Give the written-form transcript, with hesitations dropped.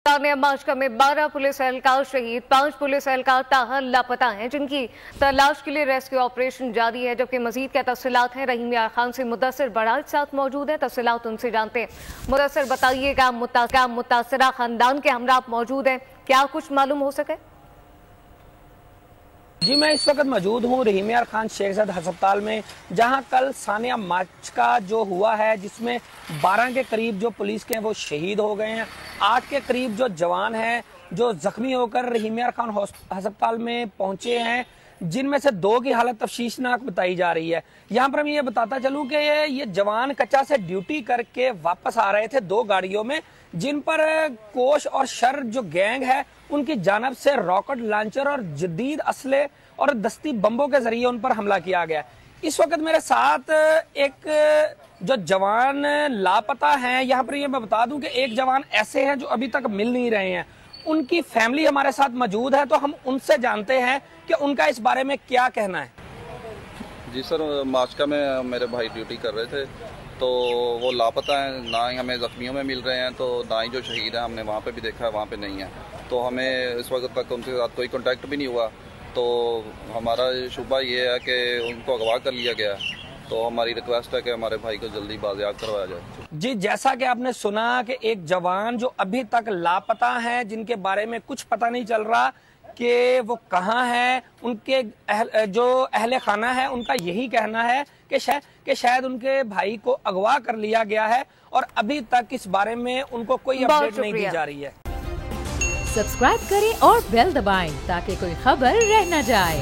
सानिया माशका में 12 पुलिस एहलकार शहीद, 5 पुलिस एहलकार ताहल लापता हैं, जिनकी तलाश के लिए रेस्क्यू ऑपरेशन जारी है। जबकि मजीद क्या तफसीलात हैं, रहीम यार खान से मुदस्सिर बड़ाज साथ मौजूद है, तफसीलात उनसे जानते हैं। मुदस्सिर बताइएगा, मुतासरा खानदान के हमरा मौजूद हैं, क्या कुछ मालूम हो सके? जी, मैं इस वक्त मौजूद हूँ रहीम यार खान शेखजाद अस्पताल में, जहां कल सानिया माशका जो हुआ है, जिसमें 12 के करीब जो पुलिस के हैं वो शहीद हो गए हैं। 8 के करीब जो जवान हैं जो जख्मी होकर रहीम यार खान अस्पताल में पहुंचे हैं, जिनमें से 2 की हालत तफशीशनाक बताई जा रही है। यहाँ पर मैं ये बताता चलूँ कि ये जवान कच्चा से ड्यूटी करके वापस आ रहे थे 2 गाड़ियों में, जिन पर कोश और शर जो गैंग है उनकी जानब से रॉकेट लॉन्चर और जदीद असले और दस्ती बम्बों के जरिए उन पर हमला किया गया। इस वक्त मेरे साथ एक जो जवान लापता हैं, यहाँ पर ये मैं बता दूं कि एक जवान ऐसे हैं जो अभी तक मिल नहीं रहे हैं। उनकी फैमिली हमारे साथ मौजूद है, तो हम उनसे जानते हैं कि उनका इस बारे में क्या कहना है। जी सर, माशका में मेरे भाई ड्यूटी कर रहे थे, तो वो लापता हैं, ना ही हमें जख्मियों में मिल रहे हैं, तो ना ही जो शहीद है हमने वहाँ पे भी देखा है, वहाँ पे नहीं है। तो हमें इस वक्त तक उनके साथ कोई कांटेक्ट भी नहीं हुआ। तो हमारा शुबा ये है कि उनको अगवा कर लिया गया, तो हमारी रिक्वेस्ट है कि हमारे भाई को जल्दी बाजियाब करवाया जाए। जी, जैसा कि आपने सुना कि एक जवान जो अभी तक लापता हैं, जिनके बारे में कुछ पता नहीं चल रहा कि वो कहाँ है, उनके जो अहले खाना है उनका यही कहना है कि शायद उनके भाई को अगवा कर लिया गया है और अभी तक इस बारे में उनको कोई अपडेट नहीं दी जा रही है। सब्सक्राइब करें और बेल दबाएं ताकि कोई खबर रह न जाए।